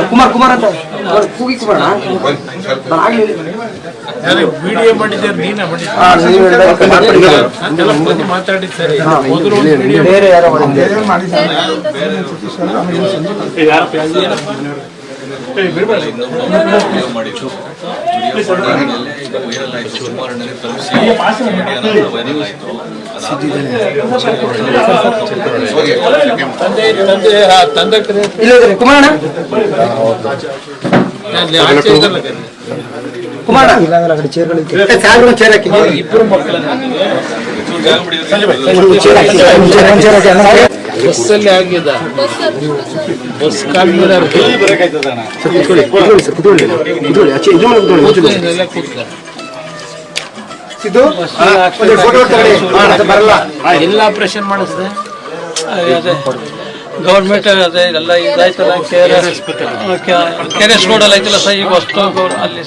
ಕುಮಾರ್ ಕುಮಾರ್ ಅಂತ ಕೂಗಿ ಕುಮಾರ್ ವಿಡಿಯೋ ಮಾಡಿದ್ದಾರೆ ನೀನ ಮಾತಾಡಿದ್ದಾರೆ ಬೇರೆ ಯಾರೋ ಕುಮಾರಣ್ಣ ಕುಮಾರ ಇಬ್ಬರು ಮಕ್ಕಳ ಬಸ್ಸಲ್ಲಿ ಆಗಿದೆ ಬಸ್ ಎಲ್ಲ ಆಪರೇಷನ್ ಮಾಡಿಸಿದೆ ಗೌರ್ಮೆಂಟ್ ಅದೇ ಎಲ್ಲ ಇದಾಯ್ತಲ್ಲ ಕೆರೆ ರೋಡಲ್ಲಿ ಐತಲ್ಲ ಸರ್ ಈಗ ಹೊಸ್ತು ಅಲ್ಲಿ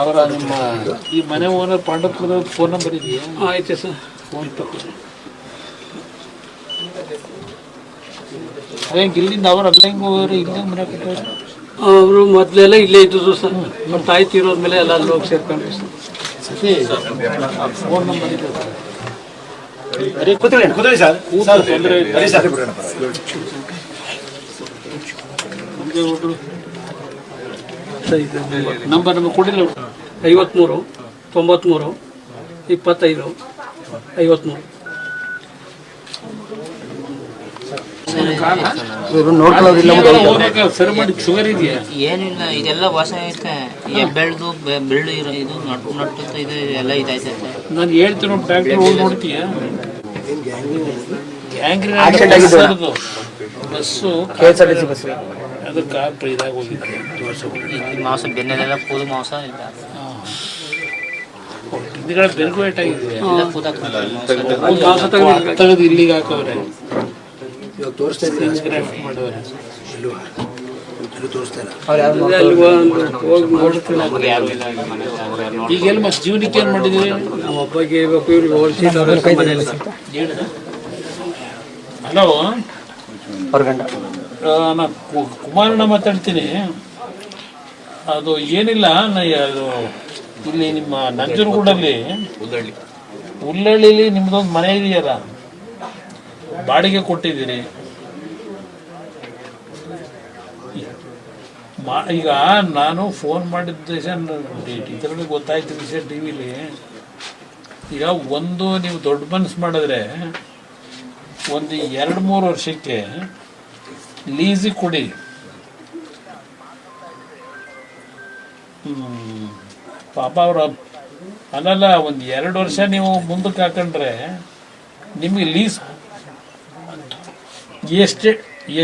ಅವರ ನಿಮ್ಮ ಈ ಮನೆ ಓನರ್ ಪಾಂಡವಪುರದ ಫೋನ್ ನಂಬರ್ ಇದೆಯಾ? ಐತೆ ಸರ್. ಫೋನ್ ತಗೊಳ್ಳಿ. ಅದೇ ಇಲ್ಲಿಂದ ಅವ್ರು ಅಲ್ಲ ಹಿಂಗೆ ಹೋಗೋರು ಇಲ್ಲಿಂದ ಮನೆ ಕೊಟ್ಟವ್ರು ಅವರು ಮೊದಲೆಲ್ಲ ಇಲ್ಲೇ ಇದ್ದು ಸರ್. ನಮ್ಮ ತಾಯಿ ತೀರೋದ್ಮೇಲೆ ಎಲ್ಲ ಅಲ್ಲಿ ಹೋಗಿ ಸೇರ್ಕೊಂಡ್ರು ಸರ್. ಸತಿ ಫೋನ್ ನಂಬರ್ ಇದೆ ನಂಬರ್ ನಮಗೆ ಕೊಡಿಲ್ಲ. 53 93 25 53. ಸರಿ ಮಾಡಿ ಶುಗರ್ ಇದೆಯಾ? ಏನಿಲ್ಲ, ಇದೆಲ್ಲ ವಾಸ ಐತೆ. ಬೆಳ್ದು ಇರೋ ಇದು ನಟ್ಟು ಇದು ಎಲ್ಲ ಇದೈತೆ. ನಾನು ಹೇಳ್ತೀನಿ ಡಾಕ್ಟರ್ ಹೋಗಿ ನೋಡ್ತೀಯ. ಬಸ್ಸು ಅದಕ್ಕೆ ಇದಾಗಿ ಹೋಗಿದ್ದೆ. ಮಾಂಸ ಬೆನ್ನೆಲ್ಲ ಕೂದು ಮಾಂಸ ಇಲ್ಲ. ಹಿಂದ್ಗಡೆ ಬೆನ್ಕು ಏಟಾಗಿದೆ. ತೆಗೆದು ತೆಗೆದು ಇಲ್ಲಿಗೆ ಹಾಕವ್ರೆ. ಮಾಡವ್ರೆ. ಈಗೆಲ್ಲ ಮತ್ತೆ ಜೀವನಕ್ಕೆ ಏನ್ ಮಾಡಿದ್ರಿ? ನಮ್ಮ ಅಬ್ಬಗೆ ಇರ್ಬೇಕು, ಇವ್ರಿಗೆ ಹೋಲ್ಸಿದವ್ರು ಮನೇಲಿ. ಹಲೋ, ನಾನು ಕುಮಾರಣ್ಣ ಮಾತಾಡ್ತೀನಿ. ಅದು ಏನಿಲ್ಲ, ಅದು ಇಲ್ಲಿ ನಿಮ್ಮ ನಂಜನಗೂಡಲ್ಲಿ ಹುಲ್ಲಳ್ಳಿಲಿ ನಿಮ್ದೊಂದು ಮನೆ ಇದೆಯಲ್ಲ, ಬಾಡಿಗೆ ಕೊಟ್ಟಿದ್ದೀರಿ. ಈಗ ನಾನು ಫೋನ್ ಮಾಡಿದ್ದ ಇದರಲ್ಲಿ ಗೊತ್ತಾಯ್ತು ವಿಷಯ ಟಿವಿಲಿ. ಈಗ ಒಂದು ನೀವು ದೊಡ್ಡ ಮನಸ್ಸು ಮಾಡಿದ್ರೆ ಒಂದು 2-3 ವರ್ಷಕ್ಕೆ ಲೀಸಿಗೆ ಕೊಡಿ. ಪಾಪ ಅವ್ರ ಅನ್ನಲ್ಲ, ಒಂದು 2 ವರ್ಷ ನೀವು ಮುಂದಕ್ಕೆ ಹಾಕೊಂಡ್ರೆ ನಿಮಗೆ ಲೀಸ್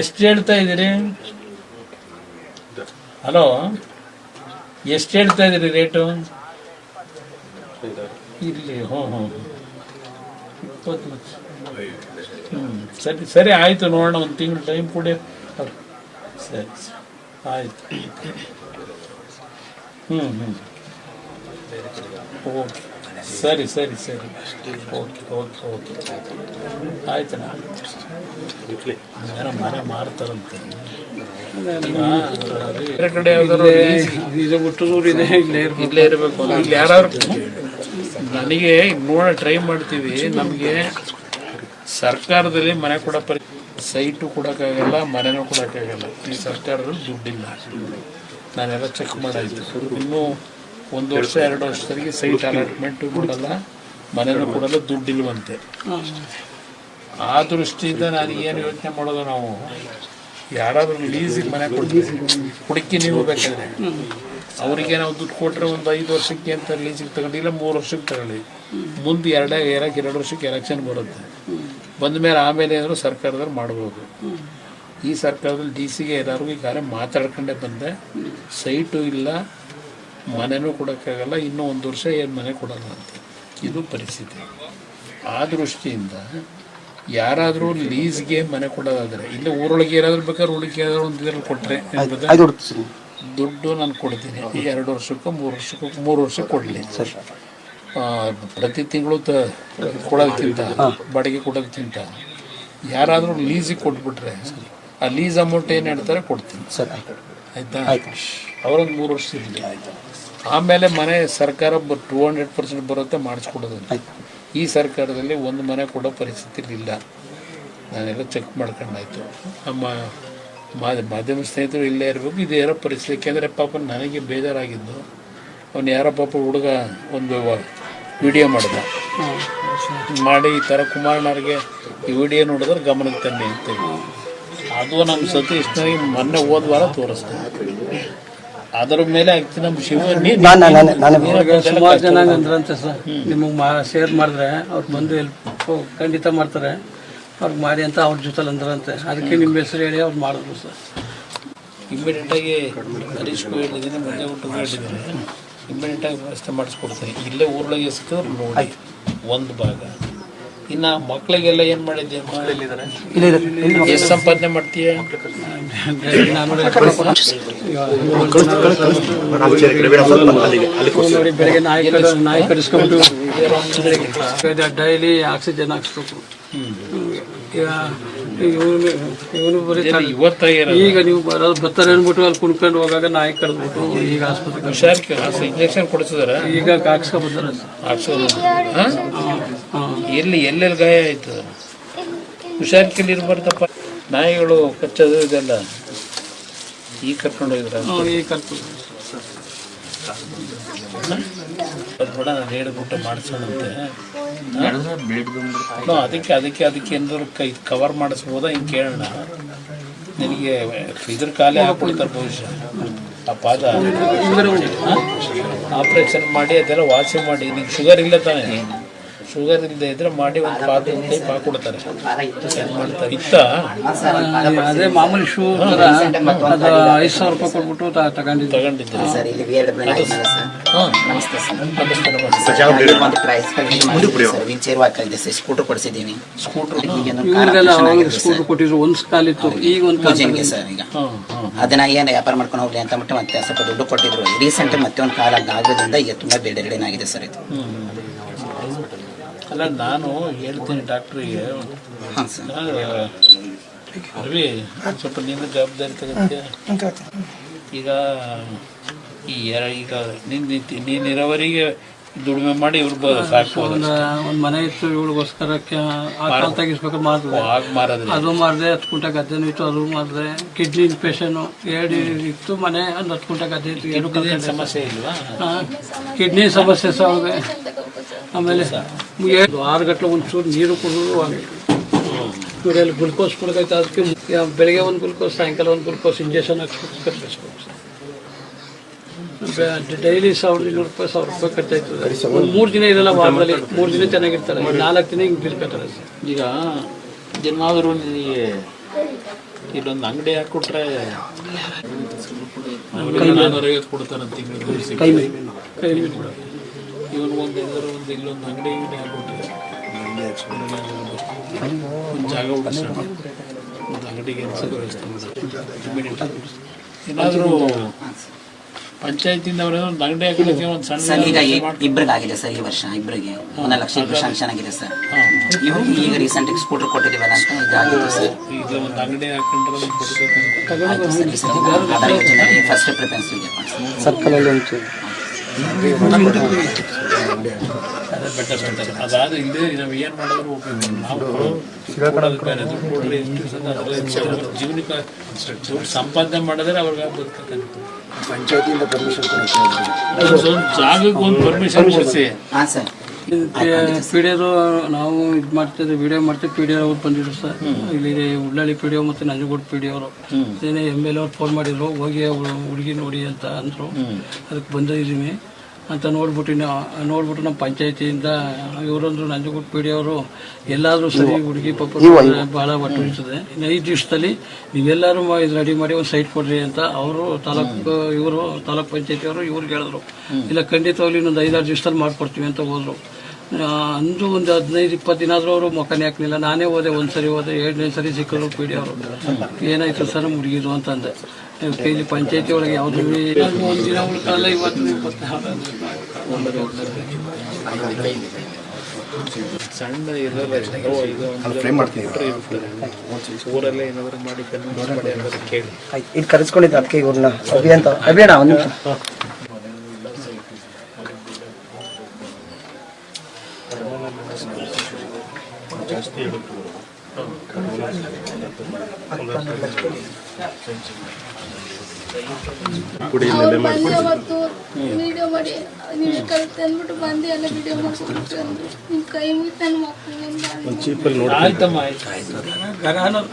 ಎಷ್ಟು ಹೇಳ್ತಾ ಇದ್ದೀರಿ? ಹಲೋ, ಎಷ್ಟು ಹೇಳ್ತಾ ಇದ್ದೀರಿ ರೇಟು? ಇಲ್ಲಿ 20 ಲಕ್ಷ. ಸರಿ ಸರಿ ಆಯಿತು, ನೋಡೋಣ. ಒಂದು ತಿಂಗಳು ಟೈಮ್ ಕೊಡಿ. ಸರಿ ಆಯಿತು. ಓಕೆ, ಸರಿ ಸರಿ ಸರಿ, ಓಕೆ ಓಕೆ ಓಕೆ ಆಯ್ತಣ್ಣ. ಮನೆ ಮಾರ್ತಾರಂತೆ. ಬೇರೆ ಕಡೆ ಯಾವ್ದಾದ್ರು ಇದು ಹುಟ್ಟೂರು ಇದೆ, ಇಲ್ಲೇ ಇರಬೇಕು. ಇಲ್ಲಿ ಯಾರು ನನಗೆ ನೋಡ ಟ್ರೈ ಮಾಡ್ತೀವಿ. ನಮಗೆ ಸರ್ಕಾರದಲ್ಲಿ ಮನೆ ಕೊಡೋ ಸೈಟು ಕೊಡೋಕ್ಕಾಗಲ್ಲ, ಮನೆನೂ ಕೊಡೋಕ್ಕಾಗಲ್ಲ. ಈ ಸರ್ಕಾರದಲ್ಲಿ ದುಡ್ಡಿಲ್ಲ. ನಾನೆಲ್ಲ ಚೆಕ್ ಮಾಡಾಯ್ತು. ಇನ್ನೂ 1 ವರ್ಷ 2 ವರ್ಷದವರೆಗೆ ಸೈಟ್ ಅಲಾಟ್ಮೆಂಟು ಕೊಡಲ್ಲ, ಮನೆನೂ ಕೊಡಲ್ಲ, ದುಡ್ಡಿಲ್ವಂತೆ. ಆ ದೃಷ್ಟಿಯಿಂದ ನಾನು ಏನು ಯೋಚನೆ ಮಾಡೋದು, ನಾವು ಯಾರಾದರೂ ಲೀಸಿಗೆ ಮನೆ ಹುಡುಕಿ ನೀವು ಬೇಕಾದ್ರೆ ಅವರಿಗೆ ನಾವು ದುಡ್ಡು ಕೊಟ್ಟರೆ ಒಂದು 5 ವರ್ಷಕ್ಕೆ ಅಂತ ಲೀಸಿಗೆ ತಗೊಂಡಿಲ್ಲ, 3 ವರ್ಷಕ್ಕೆ ತಗೊಳ್ಳಿ. ಮುಂದೆ 2 ವರ್ಷಕ್ಕೆ ಎಲೆಕ್ಷನ್ ಬರುತ್ತೆ. ಬಂದ ಮೇಲೆ ಆಮೇಲೆ ಏನಾದರೂ ಸರ್ಕಾರದವ್ರು ಮಾಡ್ಬೋದು. ಈ ಸರ್ಕಾರದಲ್ಲಿ ಡಿ ಸಿಗೆ ಎಲ್ಲರಿಗೂ ಈಗಾಗಲೇ ಮಾತಾಡ್ಕೊಂಡೇ ಬಂದೆ, ಸೈಟು ಇಲ್ಲ, ಮನೆನೂ ಕೊಡೋಕ್ಕಾಗಲ್ಲ, ಇನ್ನೂ 1 ವರ್ಷ ಏನು ಮನೆ ಕೊಡಲ್ಲ ಅಂತ. ಇದು ಪರಿಸ್ಥಿತಿ. ಆ ದೃಷ್ಟಿಯಿಂದ ಯಾರಾದರೂ ಲೀಸ್ಗೆ ಮನೆ ಕೊಡೋದಾದರೆ, ಇಲ್ಲೇ ಊರೊಳಗೆ ಏನಾದರೂ ಬೇಕಾದ್ರೆ ಹುಡುಕಿ ಏನಾದರೂ ಒಂದು ಇದರಲ್ಲಿ ಕೊಟ್ಟರೆ ದುಡ್ಡು ನಾನು ಕೊಡ್ತೀನಿ. 2 ವರ್ಷಕ್ಕೋ 3 ವರ್ಷಕ್ಕೆ ಕೊಡಲಿ ಸರ್. ಪ್ರತಿ ತಿಂಗಳು ಕೊಡೋದಕ್ಕಿಂತ, ಬಾಡಿಗೆ ಕೊಡೋದಕ್ಕಿಂತ ಯಾರಾದರೂ ಲೀಸಿಗೆ ಕೊಟ್ಬಿಟ್ರೆ ಆ ಲೀಸ್ ಅಮೌಂಟ್ ಏನು ಹೇಳ್ತಾರೆ ಕೊಡ್ತೀನಿ ಸರ್. ಆಯಿತಾ? ಅವರೊಂದು 3 ವರ್ಷ ಇರಲಿ. ಆಮೇಲೆ ಮನೆ ಸರ್ಕಾರ 200% ಬರುತ್ತೆ ಮಾಡಿಸ್ಕೊಡೋದು. ಈ ಸರ್ಕಾರದಲ್ಲಿ ಒಂದು ಮನೆ ಕೊಡೋ ಪರಿಸ್ಥಿತಿ ಇಲ್ಲ. ನಾನೆಲ್ಲ ಚೆಕ್ ಮಾಡ್ಕೊಂಡಾಯ್ತು. ನಮ್ಮ ಮಾಧ್ಯಮ ಸ್ನೇಹಿತರು ಇಲ್ಲೇ ಇರಬೇಕು. ಇದೇ ಇರೋ ಪರಿಸ್ಥಿತಿ. ಯಾಕೆಂದರೆ ಪಾಪ ನನಗೆ ಬೇಜಾರಾಗಿದ್ದು, ಅವನು ಯಾರೋ ಪಾಪ ಹುಡುಗ ಒಂದು ವಿಡಿಯೋ ಮಾಡಿದ, ಮಾಡಿ ಈ ಥರ ಕುಮಾರಣ್ಣವ್ರಿಗೆ ಈ ವಿಡಿಯೋ ನೋಡಿದ್ರೆ ಗಮನಕ್ಕೆ ತನ್ನಿ ಅಂತೇಳಿ. ಅದು ನಮ್ಮ ಸತೀಶ್ ನನಗೆ ಮೊನ್ನೆ ಹೋದ ವಾರ ತೋರಿಸ್ದೆ. ಅದರ ಮೇಲೆ ಆಗ್ತೀನಿ ನಮ್ಮ ಸುಮಾರು ಜನ ಅಂದ್ರಂತೆ ಸರ್, ನಿಮಗೆ ಶೇರ್ ಮಾಡಿದ್ರೆ ಅವ್ರು ಬಂದು ಹೆಲ್ಪ್ ಖಂಡಿತ ಮಾಡ್ತಾರೆ, ಅವ್ರಿಗೆ ಮಾಡಿ ಅಂತ ಅವ್ರ ಜೊತೆಲಿ ಅಂದ್ರಂತೆ. ಅದಕ್ಕೆ ನಿಮ್ಮ ಹೆಸರು ಹೇಳಿ ಅವ್ರು ಮಾಡಿದ್ರು ಸರ್. ಇಮ್ಮಿಡಿಯೇಟಾಗಿ ಹರೀಶ್ಗೂ ಹೇಳಿದ್ದೀನಿ, ಮುಂದೆ ಊಟಗೂ ಹೇಳಿದ್ದೀನಿ, ಇಮ್ಮಿಡಿಯೇಟಾಗಿ ವ್ಯವಸ್ಥೆ ಮಾಡಿಸ್ಕೊಡ್ತೀನಿ. ಇಲ್ಲೇ ಊರೊಳಗೆ ಸಿಕ್ಕಿದ್ರೆ ನೋಡಿ ಒಂದು ಭಾಗ. ಇನ್ನು ಮಕ್ಕಳಿಗೆಲ್ಲ ಏನು ಮಾಡಿದ್ದೆ? ಎಷ್ಟು ಸಂಪಾದನೆ ಮಾಡ್ತೀಯ? ಬೆಳಗ್ಗೆ ನಾಯಿ ಕಡಿಸ್ಕೊಂಡು ಡೈಲಿ ಆಕ್ಸಿಜನ್ ಹಾಕ್ಸ್ಬೇಕು. ಇವನು ಬರೀ ಈಗ ನೀವು ಬರ್ತಾರೆ ಅಂದ್ಬಿಟ್ಟು ಅಲ್ಲಿ ಕುಣ್ಕೊಂಡು ಹೋಗಾಗ ನಾಯಿ ಕಡಿದ್ಬಿಟ್ಟು ಈಗ ಆಸ್ಪತ್ರೆ ಇಂಜೆಕ್ಷನ್ ಕೊಡ್ತಿದಾರ. ಈಗ ಹಾಕ್ಸ್ಕೊಬರ್ತಾರೆ ಎಲ್ಲೆಲ್ಲಿ ಗಾಯ ಆಯ್ತು? ಹುಷಾರಿಕೆಯಲ್ಲಿ ಇರ್ಬಾರ್ದಪ್ಪ. ನಾಯಿಗಳು ಕಚ್ಚೋದು ಇದೆಲ್ಲ ಈಗ ಕರ್ಕೊಂಡು ಹೋಗಿದ್ರ? ಈಗ ಕರ್ಕೊಂಡು ಬೇಡ, ನಾನು ಹೇಳಿಬಿಟ್ಟು ಮಾಡಿಸೋಣಂತೆ. ಅದಕ್ಕೆ ಏನಾದ್ರು ಕವರ್ ಮಾಡಿಸ್ಬೋದಾ ಹಿಂಗೆ ಕೇಳೋಣ. ನಿನಗೆ ಇದ್ರ ಕಾಲೇ ಹಾಕ್ಬಿಡ್ತಾರೆ ಬಹುಶಃ. ಆ ಪಾದ ಆಪ್ರೇಷನ್ ಮಾಡಿ ಅದೆಲ್ಲ ವಾಸಿ ಮಾಡಿ. ನಿಂಗೆ ಶುಗರ್ ಇಲ್ಲ ತಾನೇ? ಶುಗರ್ ಇಲ್ಲದೆ ಇದ್ರೆ ಮಾಡಿ ಒಂದು ಪಾದ ಟೈಪ್ ಹಾಕ್ಕೊಡ್ತಾರೆ. ಮಾಡ್ತಾರೆ ಇತ್ತ ಅದೇ ಮಾಮೂಲಿ ಶೂ ಅದು 5,000 ರೂಪಾಯಿ ಕೊಟ್ಬಿಟ್ಟು ತಗೊಂಡಿದ್ದೆ. ಸ್ಕೂಟರ್ ಕೊಡಿಸಿದ್ದೀವಿ. ಇವ್ರಿಗೆಲ್ಲ ಅವಾಗ ಸ್ಕೂಟರ್ ಕೊಟ್ಟಿದ್ರು. ಒಂದು ಕಾಲಿತ್ತು, ಈಗ ಒಂದು ಪೂಜೆಗೆ ಸರ್. ಈಗ ಅದನ್ನ ಏನು ವ್ಯಾಪಾರ ಮಾಡ್ಕೊಂಡು ಹೋಗ್ಲಿ ಅಂತ ಮತ್ತೆ ಸ್ವಲ್ಪ ದುಡ್ಡು ಕೊಟ್ಟಿದ್ರು. ರೀಸೆಂಟ್ ಮತ್ತೆ ಒಂದು ಕಾಲ ಆಗೋದ್ರಿಂದ ಈಗ ತುಂಬಾ ಬೇಡೇನಾಗಿದೆ ಸರ್ ಇದು. ಅಲ್ಲ, ನಾನು ಹೇಳ್ತೀನಿ ಡಾಕ್ಟ್ರಿಗೆ, ರವಿ ಸ್ವಲ್ಪ ನೀನು ಜವಾಬ್ದಾರಿ ತಗೋತೀಯ. ಈಗ ನೀನು ಇರೋವರಿಗೆ ದುಡಿಮೆ ಮಾಡಿ ಇವ್ರು ಸಾಕ್ಬೋದು. ಒಂದು ಮನೆ ಇತ್ತು, ಇವಳಿಗೋಸ್ಕರ ತೆಗಿಸ್ಬೇಕು ಮಾರಿದ್ರೆ ಅದು ಮಾರಿದೆ. 10 ಕುಂಟೆ ಗದ್ದೆನೂ ಇತ್ತು, ಅದು ಮಾರಿದೆ. ಕಿಡ್ನಿ ಇನ್ಫೆಕ್ಷನ್ 2 ಇತ್ತು ಮನೆ. ಒಂದು 10 ಕುಂಟೆ ಗದ್ದೆ ಇತ್ತು. 2 ಸಮಸ್ಯೆ ಇಲ್ವಾ? ಕಿಡ್ನಿ ಸಮಸ್ಯೆ ಸಹ ಅವ್ರಿಗೆ. ಆಮೇಲೆ 6 ಗಂಟೆ ಒಂಚೂರು ನೀರು ಕುಡಿದ್ರು ಇವರೆಲ್ಲ ಗ್ಲುಕೋಸ್ ಕೊಡೋಕೈತೆ. ಅದಕ್ಕೆ ಬೆಳಗ್ಗೆ ಒಂದು ಗ್ಲುಕೋಸ್, ಸಾಯಂಕಾಲ ಒಂದು ಗ್ಲುಕೋಸ್ ಇಂಜೆಕ್ಷನ್ ಹಾಕ್ಸ್ಬೇಕು, ಕಟ್ಟಿಸ್ಬೇಕು. ಡೈಲಿ 1,200 ರೂಪಾಯಿ 1,000 ರೂಪಾಯಿ ಖರ್ಚಾಯ್ತದೆ. ಒಂದು 3 ದಿನ ಇರಲ್ಲ ವಾರದಲ್ಲಿ. 3 ದಿನ ಚೆನ್ನಾಗಿರ್ತಾರೆ, 4 ದಿನ ಹಿಂಗೆ ಬಿರ್ಕೊತಾರೆ. ಈಗ ಏನಾದರೂ ನಿನಗೆ ಇಲ್ಲೊಂದು ಅಂಗಡಿ ಹಾಕ್ಕೊಟ್ರೆ 450 ಕೊಡ್ತಾನೆ ತಿಂಗಳು. ಕೈ ಇವನು ಒಂದು ಇಲ್ಲೊಂದು ಅಂಗಡಿ ಹಾಕ್ಬಿಟ್ರೆ ಒಂದು ಜಾಗ ಹುಡುಗಿಸೋಣ, ಒಂದು ಅಂಗಡಿಗೆ ಏನಾದರೂ ಪಂಚಾಯತಿಂದ ಅವ್ರ ಒಂದು ಅಂಗಡಿ ಹಾಕೋದಕ್ಕೆ ಒಂದು ಸಣ್ಣ ಈಗ ಇಬ್ಬರಿಗೆ ಆಗಿದೆ ಸರ್. ಈ ವರ್ಷ ಇಬ್ಬರಿಗೆ 1 ಲಕ್ಷ ಶಾಂಕ್ಷನ್ ಆಗಿದೆ ಸರ್. ಈಗ ರೀಸೆಂಟ್ ಸ್ಕೂಟರ್ ಕೊಟ್ಟಿದ್ದೀವಲ್ಲ ಅಂತ ಇದಾಗಿತ್ತು ಸರ್. ಈಗ ಒಂದು ಅಂಗಡಿ ಹಾಕೊಂಡ್ರೆ ಫಸ್ಟ್ ಪ್ರಿಫರೆನ್ಸ್ ಇದೆ ಸರ್ಕಲಲ್ಲಿ ಉಂಟು. ಅದಾದ ಇಲ್ಲದೆ ನಾವು ಏನು ಮಾಡಿದ್ರು ಜೀವನಕ್ಕೆ ಸಂಪಾದನೆ ಮಾಡಿದ್ರೆ ಅವ್ರಿಗೆ ಬದುಕತ್ತೆ. ಪಂಚಾಯತಿಯಿಂದ ಪರ್ಮಿಷನ್ ಜಾಗಕ್ಕೆ ಒಂದು ಪರ್ಮಿಷನ್ ಕೊಡಿಸಿ. ಪಿಡಿಯರು ನಾವು ಇದು ಮಾಡ್ತಿದ್ವಿ, ವಿಡಿಯೋ ಮಾಡ್ತೀವಿ. ಪಿಡಿಯೋ ಅವ್ರು ಬಂದಿದ್ರು ಸರ್. ಇಲ್ಲಿ ಉಳ್ಳಳ್ಳಿ ಪಿಡಿಯೋ ಮತ್ತು ನಂಜನಗೂಡು ಪಿಡಿಯೋ ಅವರು ಏನೇ MLA ಅವ್ರು ಫೋನ್ ಮಾಡಿದ್ರು, ಹೋಗಿ ಹುಡುಗಿ ನೋಡಿ ಅಂತ ಅಂದರು. ಅದಕ್ಕೆ ಬಂದಿದ್ದೀವಿ. ಅಂತ ನೋಡ್ಬಿಟ್ಟು ನಮ್ಮ ಪಂಚಾಯತಿಯಿಂದ ಇವರಂದ್ರು ನಂಜನಗೂಡು ಪಿ ಡಿ ಅವರು ಎಲ್ಲಾದರೂ ಸರಿ ಹುಡುಗಿ ಪಾಪ ಭಾಳ ಒಟ್ಟು ಇರ್ತದೆ. ಇನ್ನು 5 ದಿವಸದಲ್ಲಿ ನೀವೆಲ್ಲರೂ ಇದು ರೆಡಿ ಮಾಡಿ ಒಂದು ಸೈಟ್ ಕೊಡ್ರಿ ಅಂತ ಅವರು ತಾಲೂಕ್ ಪಂಚಾಯತಿಯವರು ಇವ್ರಿಗೆ ಹೇಳಿದ್ರು. ಇಲ್ಲ ಖಂಡಿತವಾಗ್ಲಿ ಇನ್ನೊಂದು 5-6 ದಿವಸದಲ್ಲಿ ಮಾಡಿಕೊಡ್ತೀವಿ ಅಂತ ಹೋದರು. ಅಂದು ಒಂದು 15-20 ದಿನ ಆದರೂ ಅವರು ಮೊಕ್ಕನೇ ಹಾಕಲಿಲ್ಲ. ನಾನೇ ಹೋದೆ, ಒಂದು ಸರಿ ಹೋದೆ, 2ನೇ ಸರಿ ಸಿಕ್ಕರು ಪಿ ಡಿ ಅವರು. ಏನಾಯ್ತು ಸರ್ ಹುಡುಗಿರು ಅಂತಂದೆ. ಇಲ್ಲಿ ಪಂಚಾಯತಿ ಒಳಗೆ ಯಾವುದೂ ಒಂದಿನ ಉಳ್ಕಲ್ಲ. ಇವತ್ತು ಸಣ್ಣ ಊರಲ್ಲೇ ಏನಾದ್ರು ಮಾಡಿ ಕೇಳಿ ಇಲ್ಲಿ ಕರೆಸ್ಕೊಂಡಿದ್ದೆ ಅದಕ್ಕೆ ಇವ್ರನ್ನ ಅಭಿಯಾನ ಒಂದು ನಿಮಿಷ. ಅವತ್ತು ವಿಡಿಯೋ ಮಾಡಿ ನೀವು ಕರೆಕ್ಟ್ ಅಂದ್ಬಿಟ್ಟು ಬಂದು ಎಲ್ಲ ವಿಡಿಯೋ ಮಾಡ್ಕೊಂಡು ನಿಮ್ಮ ಕೈ ಮುಗಿತು ನನ್ನ ಮಕ್ಕಳು. ಆಯ್ತಮ್ಮ,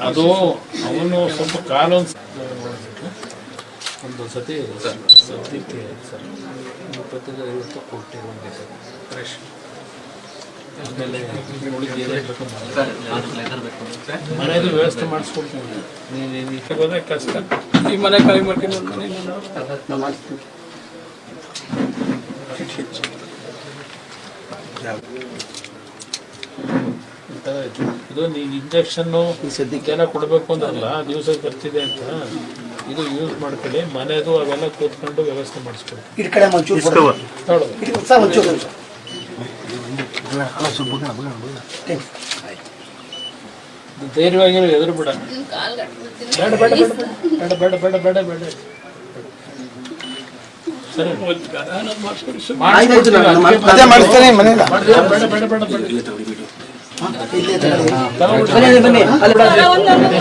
ಅದು ಅವನು ಸ್ವಲ್ಪ ಕಾಲು ಒಂದು ಸತಿ ಸದ್ಯಕ್ಕೆ ಸರ್ 25-50 ಕೊಟ್ಟಿರುವಂಗೆ ಸರ್ ಫ್ರೆಶ್. ಆಮೇಲೆ ಮನೆಯದು ವ್ಯವಸ್ಥೆ ಮಾಡಿಸ್ಕೊಡ್ತೀನಿ. ನೀನು ಹೋದ್ರೆ ಕಷ್ಟ. ಈ ಮನೆ ಖಾಲಿ ಮಾಡ್ಕೊಂಡು ಇದು ನೀನು ಇಂಜೆಕ್ಷನ್ನು ಸದ್ಯಕ್ಕೆಲ್ಲ ಕೊಡಬೇಕು ಅಂದ್ರಲ್ಲ, ದಿವಸ ಬರ್ತಿದೆ ಅಂತ ಇದು ಯೂಸ್ ಮಾಡ್ಕೊಳ್ಳಿ. ಮನೆಯದು ಅವೆಲ್ಲ ಕೂತ್ಕೊಂಡು ವ್ಯವಸ್ಥೆ ಮಾಡಿಸ್ಕೊಡ್ತೀನಿ. ಧೈರ್ಯವಾಗಿರೋ ಎದುರು ಬಿಡ. ಬೇಡ ಬೇಡ ಬೇಡ ಬೇಡ ಬೇಡ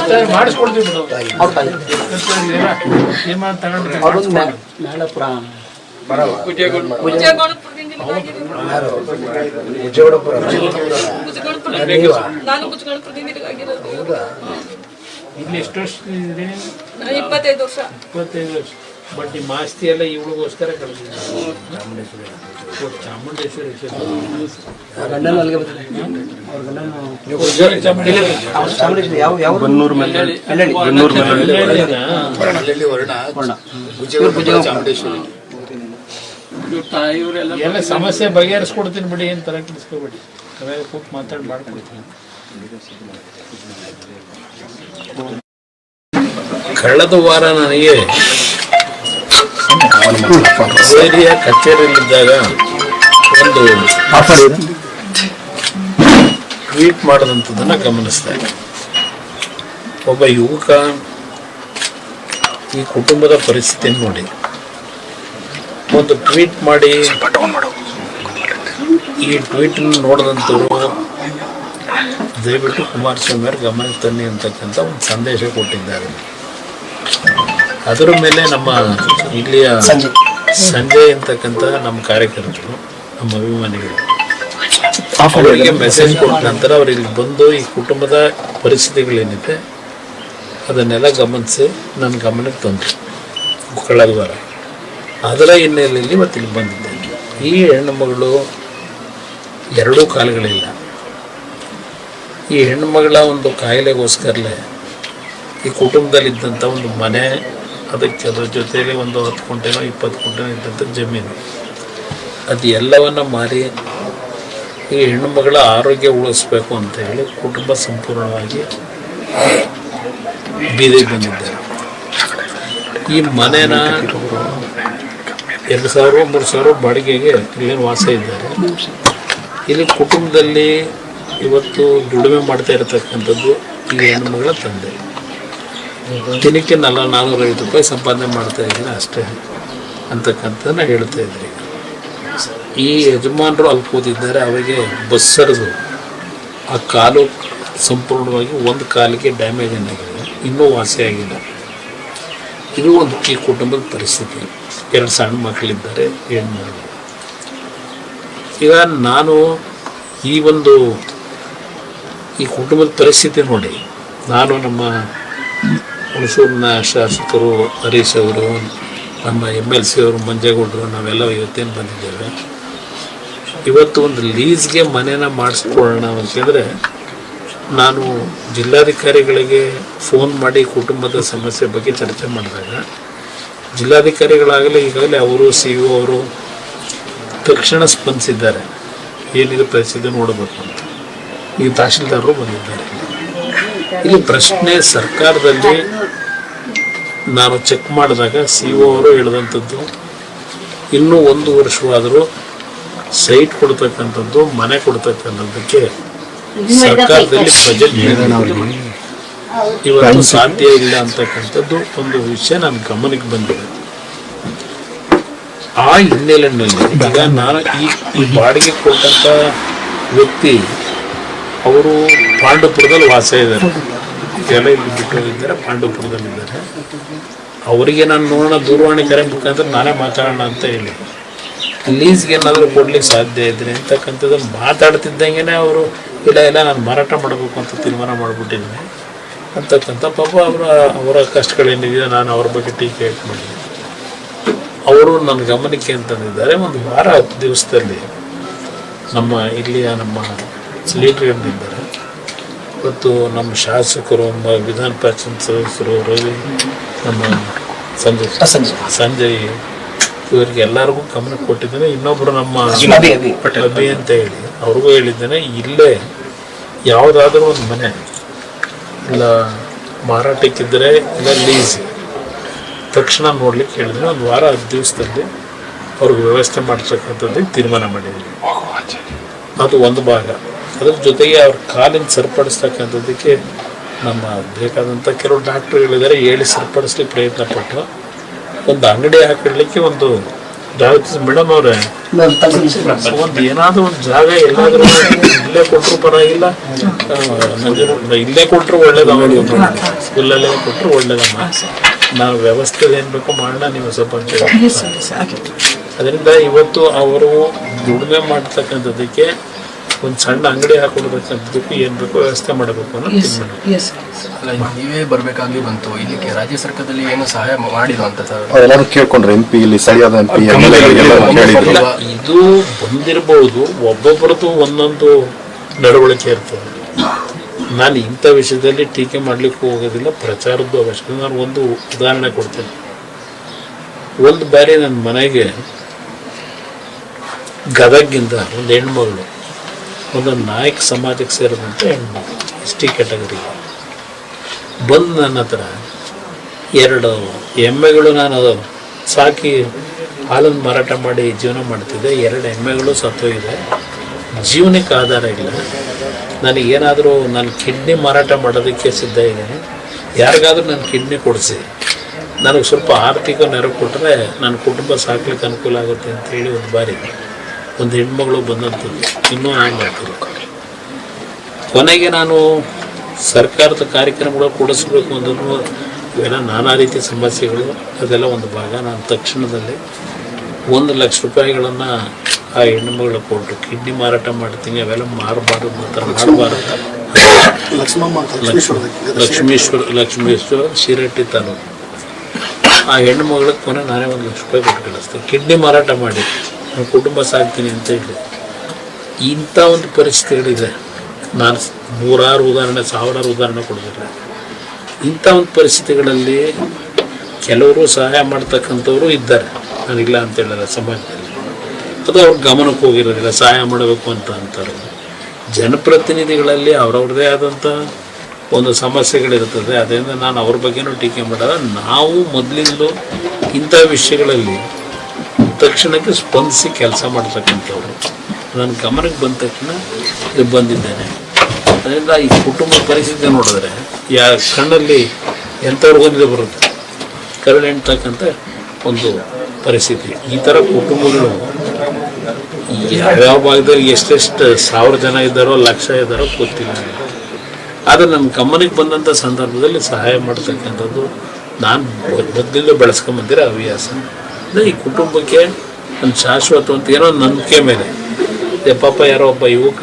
ಸರಿ ಮಾಡಿಸ್ಕೊಡ್ತೀವಿ ಬಿಡು. ತೀರ್ಮಾನ ಇಲ್ಲಿ ಎಷ್ಟು ವರ್ಷ ಇದ್ರಿ? 25 ವರ್ಷ. 25 ವರ್ಷ. ಬಟ್ ನಿಮ್ಮ ಆಸ್ತಿ ಎಲ್ಲ ಇವಳಿಗೋಸ್ಕರ ಕಳೆದಿಲ್ಲ. ಚಾಮುಂಡೇಶ್ವರಿ ಎಲ್ಲ ಸಮಸ್ಯೆ ಬಗೆಹರಿಸ್ಕೊಡ್ತೀನಿ ಬಿಡಿ, ಏನು ತರ ಕೆಡಿಸ್ಕೋಬೇಡಿ. ಅವೆಲ್ಲ ಕೂತ್ ಮಾತಾಡಿ ಮಾಡ್ಕೊಡ್ತೀನಿ. ಕಳೆದ ವಾರ ನನಗೆ ಏರಿಯ ಕಚೇರಿಯಲ್ಲಿದ್ದಾಗ ಒಂದು ಟ್ವೀಟ್ ಮಾಡಿದಂಥದ್ದನ್ನು ಗಮನಿಸ್ತಾ ಇದ್ದೆ. ಒಬ್ಬ ಯುವಕ ಈ ಕುಟುಂಬದ ಪರಿಸ್ಥಿತಿಯನ್ನು ನೋಡಿ ಒಂದು ಟ್ವೀಟ್ ಮಾಡಿ, ಈ ಟ್ವೀಟ್ ನೋಡಿದಂಥವ್ರು ದಯವಿಟ್ಟು ಕುಮಾರಸ್ವಾಮಿ ಅವರು ಗಮನಕ್ಕೆ ತನ್ನಿ ಅಂತಕ್ಕಂಥ ಒಂದು ಸಂದೇಶ ಕೊಟ್ಟಿದ್ದಾರೆ. ಅದರ ಮೇಲೆ ನಮ್ಮ ಇಲ್ಲಿಯ ಸಂಜಯ್ ಅಂತಕ್ಕಂಥ ನಮ್ಮ ಕಾರ್ಯಕರ್ತರು, ನಮ್ಮ ಅಭಿಮಾನಿಗಳು ಅವರಿಗೆ ಮೆಸೇಜ್ ಕೊಟ್ಟ ನಂತರ ಅವ್ರು ಇಲ್ಲಿ ಬಂದು ಈ ಕುಟುಂಬದ ಪರಿಸ್ಥಿತಿಗಳೇನಿದೆ ಅದನ್ನೆಲ್ಲ ಗಮನಿಸಿ ನನ್ನ ಗಮನಕ್ಕೆ ತಂದರು ಕಳೆದ ವಾರ. ಅದರ ಹಿನ್ನೆಲೆಯಲ್ಲಿ ಇವತ್ತು ಇಲ್ಲಿ ಬಂದಿದ್ದೇನೆ. ಈ ಹೆಣ್ಣು ಮಗಳು 2 ಕಾಲುಗಳಿಲ್ಲ. ಈ ಹೆಣ್ಣು ಮಗಳ ಒಂದು ಕಾಯಿಲೆಗೋಸ್ಕರಲೇ ಈ ಕುಟುಂಬದಲ್ಲಿದ್ದಂಥ ಒಂದು ಮನೆ, ಅದಕ್ಕೆ ಅದರ ಜೊತೆಯಲ್ಲಿ ಒಂದು 10 ಗುಂಟೆನೋ 20 ಗುಂಟೆನೋ ಇದ್ದಂಥ ಜಮೀನು, ಅದು ಎಲ್ಲವನ್ನು ಮಾರಿ ಈ ಹೆಣ್ಣು ಮಗಳ ಆರೋಗ್ಯ ಉಳಿಸ್ಬೇಕು ಅಂತ ಹೇಳಿ ಕುಟುಂಬ ಸಂಪೂರ್ಣವಾಗಿ ಬೀದಿಗೆ ಬಂದಿದ್ದಾರೆ. ಈ ಮನೇನ 2,000-3,000 ಬಾಡಿಗೆಗೆ ಇಲ್ಲೇನು ವಾಸ ಇದ್ದಾರೆ. ಇಲ್ಲಿ ಕುಟುಂಬದಲ್ಲಿ ಇವತ್ತು ದುಡಿಮೆ ಮಾಡ್ತಾ ಇರತಕ್ಕಂಥದ್ದು ಈ ಹೆಣ್ಣು ಮಗಳ ತಂದೆ. ದಿನಕ್ಕೆ 450 ರೂಪಾಯಿ ಸಂಪಾದನೆ ಮಾಡ್ತಾ ಇದ್ದೀನಿ ಅಷ್ಟೇ ಅಂತಕ್ಕಂಥದ್ದನ್ನ ಹೇಳ್ತಾ ಇದ್ರಿ. ಈ ಯಜಮಾನರು ಅಲ್ಲಿ ಕೂತಿದ್ದಾರೆ, ಅವರಿಗೆ ಬಸ್ ಸರಿದು ಆ ಕಾಲು ಸಂಪೂರ್ಣವಾಗಿ ಒಂದು ಕಾಲಿಗೆ ಡ್ಯಾಮೇಜ್ ಏನಾಗಿದೆ, ಇನ್ನೂ ವಾಸಿಯಾಗಿಲ್ಲ. ಇದು ಒಂದು ಈ ಕುಟುಂಬದ ಪರಿಸ್ಥಿತಿ. 2 ಸಣ್ಣ ಮಕ್ಕಳಿದ್ದಾರೆ, ಹೆಣ್ಮಗಳು. ಈಗ ನಾನು ಈ ಕುಟುಂಬದ ಪರಿಸ್ಥಿತಿ ನೋಡಿ, ನಾನು ನಮ್ಮ ಹುಣಸೂರಿನ ಶಾಸಕರು ಹರೀಶ್ ಅವರು, ನಮ್ಮ MLC ಅವರು ಮಂಜೇಗೌಡರು ನಾವೆಲ್ಲ ಇವತ್ತೇನು ಬಂದಿದ್ದೇವೆ, ಇವತ್ತು ಒಂದು ಲೀಸ್ಗೆ ಮನೇನ ಮಾಡಿಸ್ಕೊಳ್ಳೋಣ ಅಂತಂದರೆ ನಾನು ಜಿಲ್ಲಾಧಿಕಾರಿಗಳಿಗೆ ಫೋನ್ ಮಾಡಿ ಕುಟುಂಬದ ಸಮಸ್ಯೆ ಬಗ್ಗೆ ಚರ್ಚೆ ಮಾಡಿದಾಗ ಜಿಲ್ಲಾಧಿಕಾರಿಗಳಾಗಲಿ ಈಗಾಗಲೇ ಅವರು CO ಅವರು ತಕ್ಷಣ ಸ್ಪಂದಿಸಿದ್ದಾರೆ, ಏನಿದೆ ಪರಿಸ್ಥಿತಿ ನೋಡಬೇಕು ಅಂತ. ಈಗ ತಹಶೀಲ್ದಾರರು ಬಂದಿದ್ದಾರೆ. ಇಲ್ಲಿ ಪ್ರಶ್ನೆ ಸರ್ಕಾರದಲ್ಲಿ ನಾನು ಚೆಕ್ ಮಾಡಿದಾಗ CO ಅವರು ಹೇಳಿದಂಥದ್ದು ಇನ್ನೂ 1 ವರ್ಷವಾದರೂ ಸೈಟ್ ಕೊಡ್ತಕ್ಕಂಥದ್ದು, ಮನೆ ಕೊಡ್ತಕ್ಕಂಥದ್ದಕ್ಕೆ ಸರ್ಕಾರದಲ್ಲಿ ಬಜೆಟ್ ಇವತ್ತು ಸಾಧ್ಯ ಇಲ್ಲ ಅಂತಕ್ಕಂಥದ್ದು ಒಂದು ವಿಷಯ ನನ್ನ ಗಮನಕ್ಕೆ ಬಂದಿದೆ. ಆ ಹಿನ್ನೆಲೆಯಲ್ಲಿ ಈಗ ನಾನು ಈ ಬಾಡಿಗೆ ಕೊಟ್ಟಂಥ ವ್ಯಕ್ತಿ ಅವರು ಪಾಂಡುಪುರದಲ್ಲಿ ವಾಸ ಇದ್ದಾರೆ, ಎಲ್ಲ ಇಲ್ಲಿ ಬಿಟ್ಟು ಹೋಗಿದ್ದಾರೆ, ಪಾಂಡುಪುರದಲ್ಲಿದ್ದಾರೆ. ಅವರಿಗೆ ನಾನು ನೋಡೋಣ ದೂರವಾಣಿ ಕರೆ ಮುಖಾಂತರ ನಾನೇ ಮಾತಾಡೋಣ ಅಂತ ಹೇಳಿ ಲೀಸ್ಗೆ ಏನಾದರೂ ಕೊಡ್ಲಿಕ್ಕೆ ಸಾಧ್ಯ ಇದ್ರೆ ಅಂತಕ್ಕಂಥದ್ದು ಮಾತಾಡ್ತಿದ್ದಂಗೆ ಅವರು ಇಲ್ಲ ನಾನು ಮಾರಾಟ ಮಾಡಬೇಕು ಅಂತ ತೀರ್ಮಾನ ಮಾಡಿಬಿಟ್ಟಿದ್ದೀನಿ ಅಂತಕ್ಕಂಥ ಪಾಪ ಅವರ ಕಷ್ಟಗಳೇನಿದೆಯೋ ನಾನು ಅವ್ರ ಬಗ್ಗೆ ಟೀಕೆ ಮಾಡಿದ್ದೀನಿ. ಅವರು ನನ್ನ ಗಮನಕ್ಕೆ ಅಂತಂದಿದ್ದಾರೆ, 1 ವಾರ 10 ದಿವಸದಲ್ಲಿ ನಮ್ಮ ಇಲ್ಲಿಯ ನಮ್ಮ ಲೀಡರ್ಗಳಿದ್ದಾರೆ, ಇವತ್ತು ನಮ್ಮ ಶಾಸಕರು, ನಮ್ಮ ವಿಧಾನ ಪರಿಷತ್ ಸದಸ್ಯರು, ರವಿ, ನಮ್ಮ ಸಂಜಯ್ ಇವರಿಗೆ ಎಲ್ಲರಿಗೂ ಗಮನ ಕೊಟ್ಟಿದ್ದೇನೆ. ಇನ್ನೊಬ್ಬರು ನಮ್ಮ ಅಭಿ ಅಂತ ಹೇಳಿ ಅವ್ರಿಗೂ ಹೇಳಿದ್ದೇನೆ, ಇಲ್ಲೇ ಯಾವುದಾದ್ರೂ ಒಂದು ಮನೆ ಇಲ್ಲ ಮಾರಾಟಕ್ಕಿದ್ದರೆ ಇಲ್ಲ ಲೀಸ್ ತಕ್ಷಣ ನೋಡ್ಲಿಕ್ಕೆ ಹೇಳಿದ್ರೆ 1 ವಾರ 10 ದಿವಸದಲ್ಲಿ ಅವ್ರಿಗೆ ವ್ಯವಸ್ಥೆ ಮಾಡ್ತಕ್ಕಂಥದ್ದು ತೀರ್ಮಾನ ಮಾಡಿದ್ದೀವಿ. ಅದು ಒಂದು ಭಾಗ. ಅದ್ರ ಜೊತೆಗೆ ಅವ್ರ ಕಾಲಿನ ಸರಿಪಡಿಸ್ತಕ್ಕಂಥದ್ದಕ್ಕೆ ನಮ್ಮ ಬೇಕಾದಂಥ ಕೆಲವು ಡಾಕ್ಟ್ರುಗಳಿದ್ದಾರೆ, ಹೇಳಿ ಸರಿಪಡಿಸ್ಲಿಕ್ಕೆ ಪ್ರಯತ್ನ ಪಟ್ಟು ಒಂದು ಅಂಗಡಿ ಹಾಕಿಡ್ಲಿಕ್ಕೆ ಒಂದು ಮೇಡಮ್ ಅವರೇ ಒಂದು ಏನಾದರೂ ಒಂದು ಜಾಗ ಎಲ್ಲಾದರೂ ಇಲ್ಲೇ ಕೊಟ್ಟರು ಪರವಾಗಿಲ್ಲ, ಇಲ್ಲೇ ಕೊಟ್ಟರು ಒಳ್ಳೇದಮ್ಮ, ಸ್ಕೂಲಲ್ಲೇ ಕೊಟ್ಟರು ಒಳ್ಳೇದಮ್ಮ, ನಾವು ವ್ಯವಸ್ಥೆ ಏನು ಬೇಕೋ ಮಾಡೋಣ, ನೀವು ಸ್ವಲ್ಪ ಅದರಿಂದ ಇವತ್ತು ಅವರು ದುಡಿಮೆ ಮಾಡ್ತಕ್ಕಂಥದ್ದಕ್ಕೆ ಒಂದು ಸಣ್ಣ ಅಂಗಡಿ ಹಾಕೊಡ್ಬೇಕಂತದಕ್ಕೂ ಏನು ಬೇಕೋ ವ್ಯವಸ್ಥೆ ಮಾಡಬೇಕು ಅನ್ನೋ ನೀವೇ ಬರಬೇಕಾಗಿ ಬಂತು. ಇಲ್ಲಿಗೆ ರಾಜ್ಯ ಸರ್ಕಾರದಲ್ಲಿ ಏನು ಸಹಾಯ ಮಾಡಿದ್ರು ಅಂತ ಎಲ್ಲರೂ ಕೇಳ್ಕೊಂಡ್ರೆ MP ಇಲ್ಲಿ ಸ್ಥಳೀಯದ MP ಇದು ಬಂದಿರಬಹುದು, ಒಬ್ಬೊಬ್ಬರದ್ದು ಒಂದೊಂದು ನಡವಳಿಕೆ ಇರ್ತದೆ. ನಾನು ಇಂಥ ವಿಷಯದಲ್ಲಿ ಟೀಕೆ ಮಾಡ್ಲಿಕ್ಕೆ ಹೋಗೋದಿಲ್ಲ, ಪ್ರಚಾರದ್ದು ಅವಶ್ಯಕತೆ. ನಾನು ಒಂದು ಉದಾಹರಣೆ ಕೊಡ್ತೇನೆ. ಒಂದು ಬಾರಿ ನನ್ನ ಮನೆಗೆ ಗದಗಿಂದ ಒಂದು ಹೆಣ್ಮಗಳು, ಒಂದು ನಾಯಕ ಸಮಾಜಕ್ಕೆ ಸೇರಿದಂಥ ಹೆಣ್ಮಗಳು, ST ಕ್ಯಾಟಗರಿಗೆ ಬಂದು ನನ್ನ ಹತ್ರ 2 ಎಮ್ಮೆಗಳು ನಾನು ಸಾಕಿ ಹಾಲನ್ನು ಮಾರಾಟ ಮಾಡಿ ಜೀವನ ಮಾಡ್ತಿದ್ದೆ, 2 ಎಮ್ಮೆಗಳು ಸತ್ತೋಗಿದೆ, ಜೀವನಕ್ಕೆ ಆಧಾರ ಇಲ್ಲ, ನನಗೇನಾದರೂ ನನ್ನ ಕಿಡ್ನಿ ಮಾರಾಟ ಮಾಡೋದಕ್ಕೆ ಸಿದ್ಧ ಇದ್ದೇನೆ, ಯಾರಿಗಾದ್ರೂ ನನ್ನ ಕಿಡ್ನಿ ಕೊಡಿಸಿ ನನಗೆ ಸ್ವಲ್ಪ ಆರ್ಥಿಕ ನೆರವು ಕೊಟ್ಟರೆ ನನ್ನ ಕುಟುಂಬ ಸಾಕ್ಲಿಕ್ಕೆ ಅನುಕೂಲ ಆಗುತ್ತೆ ಅಂತೇಳಿ ಒಂದು ಬಾರಿ ಒಂದು ಹೆಣ್ಮಗಳು ಬಂದಂಥದ್ದು. ಇನ್ನೂ ನಾನು ಮಾಡ್ತಿಲ್ಲ. ಕೊನೆಗೆ ನಾನು ಸರ್ಕಾರದ ಕಾರ್ಯಕ್ರಮಗಳು ಕೊಡಿಸ್ಬೇಕು ಅಂದ್ರೂ ಇವೆಲ್ಲ ನಾನಾ ರೀತಿಯ ಸಮಸ್ಯೆಗಳು, ಅದೆಲ್ಲ ಒಂದು ಭಾಗ. ನಾನು ತಕ್ಷಣದಲ್ಲಿ 1 ಲಕ್ಷ ರೂಪಾಯಿಗಳನ್ನು ಆ ಹೆಣ್ಣುಮಗಳು ಕೊಟ್ಟು ಕಿಡ್ನಿ ಮಾರಾಟ ಮಾಡ್ತೀನಿ, ಅವೆಲ್ಲ ಮಾರಬಾರ್ದು ಅಂತ ಮಾಡಬಾರ್ದು. ಲಕ್ಷ್ಮೇಶ್ವರ ಶಿರಟ್ಟಿ ತಾಲೂಕು. ಆ ಹೆಣ್ಣು ಮಗಳಿಗೆ ಕೊನೆ ನಾನೇ 1 ಲಕ್ಷ ರೂಪಾಯಿ ಕೊಟ್ಟು ಕಳಿಸ್ತೀನಿ, ಕಿಡ್ನಿ ಮಾರಾಟ ಮಾಡಿ ನಾನು ಕುಟುಂಬ ಸಾಕ್ತೀನಿ ಅಂತ ಹೇಳಿ. ಇಂಥ ಒಂದು ಪರಿಸ್ಥಿತಿಗಳಿದೆ. ನಾನು 100 ಉದಾಹರಣೆ 1000 ಉದಾಹರಣೆ ಕೊಡ್ತಾರೆ. ಇಂಥ ಒಂದು ಪರಿಸ್ಥಿತಿಗಳಲ್ಲಿ ಕೆಲವರು ಸಹಾಯ ಮಾಡ್ತಕ್ಕಂಥವ್ರು ಇದ್ದಾರೆ, ನಾನಿಲ್ಲ ಅಂತ ಹೇಳಿಲ್ಲ ಸಮಾಜದಲ್ಲಿ. ಅದು ಅವ್ರ ಗಮನಕ್ಕೆ ಹೋಗಿರೋದಿಲ್ಲ, ಸಹಾಯ ಮಾಡಬೇಕು ಅಂತ ಅಂತಾರೆ. ಜನಪ್ರತಿನಿಧಿಗಳಲ್ಲಿ ಅವ್ರವ್ರದ್ದೇ ಆದಂಥ ಒಂದು ಸಮಸ್ಯೆಗಳಿರ್ತದೆ. ಅದರಿಂದ ನಾನು ಅವ್ರ ಬಗ್ಗೆನೂ ಟೀಕೆ ಮಾಡೋದ. ನಾವು ಮೊದಲಿಂದಲೂ ಇಂಥ ವಿಷಯಗಳಲ್ಲಿ ತಕ್ಷಣಕ್ಕೆ ಸ್ಪಂದಿಸಿ ಕೆಲಸ ಮಾಡ್ತಕ್ಕಂಥವ್ರು. ನನ್ನ ಗಮನಕ್ಕೆ ಬಂದ ತಕ್ಷಣ ಇದು ಬಂದಿದ್ದೇನೆ. ಅದರಿಂದ ಈ ಕುಟುಂಬ ಪರಿಸ್ಥಿತಿ ನೋಡಿದ್ರೆ ಕಣ್ಣಲ್ಲಿ ಎಂಥವ್ರಿಗೊಂದಿದೆ ಬರುತ್ತೆ, ಕರುಳು ಎಣ್ತಕ್ಕಂಥ ಒಂದು ಪರಿಸ್ಥಿತಿ. ಈ ಥರ ಕುಟುಂಬಗಳು ಯಾವ್ಯಾವ ಭಾಗದಲ್ಲಿ ಎಷ್ಟೆಷ್ಟು 1000 ಜನ ಇದ್ದಾರೋ, ಲಕ್ಷ ಇದ್ದಾರೋ ಗೊತ್ತಿಲ್ಲ. ಆದರೆ ನನ್ನ ಗಮನಕ್ಕೆ ಬಂದಂಥ ಸಂದರ್ಭದಲ್ಲಿ ಸಹಾಯ ಮಾಡ್ತಕ್ಕಂಥದ್ದು ನಾನು ಮೊದಲಿಂದ ಬೆಳೆಸ್ಕೊಂಬಂದಿರೋ ಹವ್ಯಾಸ. ಅಂದರೆ ಈ ಕುಟುಂಬಕ್ಕೆ ಒಂದು ಶಾಶ್ವತ ಅಂತ ಏನೋ ನಂಬಿಕೆ ಮೇಲೆ ಪಾಪ ಯಾರೋ ಒಬ್ಬ ಯುವಕ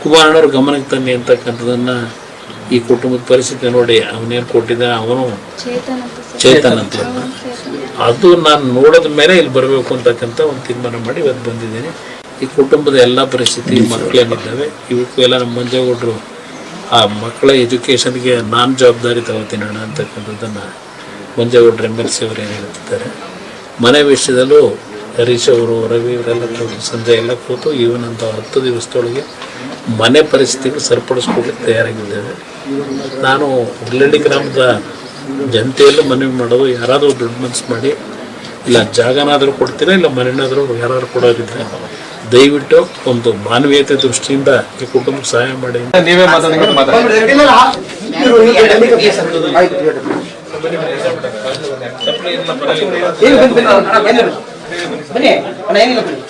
ಕುಮಾರಣ್ಣವ್ರ ಗಮನಕ್ಕೆ ತನ್ನಿ ಅಂತಕ್ಕಂಥದ್ದನ್ನು ಈ ಕುಟುಂಬದ ಪರಿಸ್ಥಿತಿ ನೋಡಿ ಅವನೇನು ಕೊಟ್ಟಿದ್ದಾನೆ, ಅವನು ಚೇತನ್ ಅಂತ ಅದು ನಾನು ನೋಡಿದ ಮೇಲೆ ಇಲ್ಲಿ ಬರಬೇಕು ಅಂತಕ್ಕಂಥ ಒಂದು ತೀರ್ಮಾನ ಮಾಡಿ ಇವತ್ತು ಬಂದಿದ್ದೀನಿ. ಈ ಕುಟುಂಬದ ಎಲ್ಲ ಪರಿಸ್ಥಿತಿ ಮಕ್ಕಳೇನಿದ್ದಾವೆ ಇವಕ್ಕೂ ಎಲ್ಲ ನಮ್ಮ ಮಂಜೇಗೌಡರು ಆ ಮಕ್ಕಳ ಎಜುಕೇಷನ್ಗೆ ನಾನು ಜವಾಬ್ದಾರಿ ತಗೋತೀನಿ ಅಣ್ಣ ಅಂತಕ್ಕಂಥದ್ದನ್ನು ಮಂಜೇಗೌಡರು MLC ಅವರು ಏನು ಹೇಳ್ತಿದ್ದಾರೆ. ಮನೆ ವಿಷಯದಲ್ಲೂ ಹರೀಶ್ ಅವರು, ರವಿ ಇವರೆಲ್ಲ ಕೂತು, ಸಂಜೆ ಎಲ್ಲ ಕೂತು ಈವನ್ ಅಂತ 10 ದಿವಸದೊಳಗೆ ಮನೆ ಪರಿಸ್ಥಿತಿಗೆ ಸರಿಪಡಿಸ್ಕೊಡ್ಲಿಕ್ಕೆ ತಯಾರಾಗಿದ್ದೇವೆ. ನಾನು ಉರ್ಲಳ್ಳಿ ಗ್ರಾಮದ ಜನತೆಯಲ್ಲೂ ಮನವಿ ಮಾಡೋದು, ಯಾರಾದರೂ ದೊಡ್ಡ ಮನಸ್ಸು ಮಾಡಿ ಇಲ್ಲ ಜಾಗನಾದರೂ ಕೊಡ್ತೀರಾ ಇಲ್ಲ ಮನೆನಾದರೂ ಯಾರಾದ್ರು ಕೊಡೋದಿದ್ರೆ ದಯವಿಟ್ಟು ಒಂದು ಮಾನವೀಯತೆ ದೃಷ್ಟಿಯಿಂದ ಈ ಕುಟುಂಬಕ್ಕೆ ಸಹಾಯ ಮಾಡಿ. ನೀವೇ ಮಾತಾಡಿ. ಬನ್ನಿ ಅಣ್ಣ, ಏನಿಲ್ಲ ಬನ್ನಿ.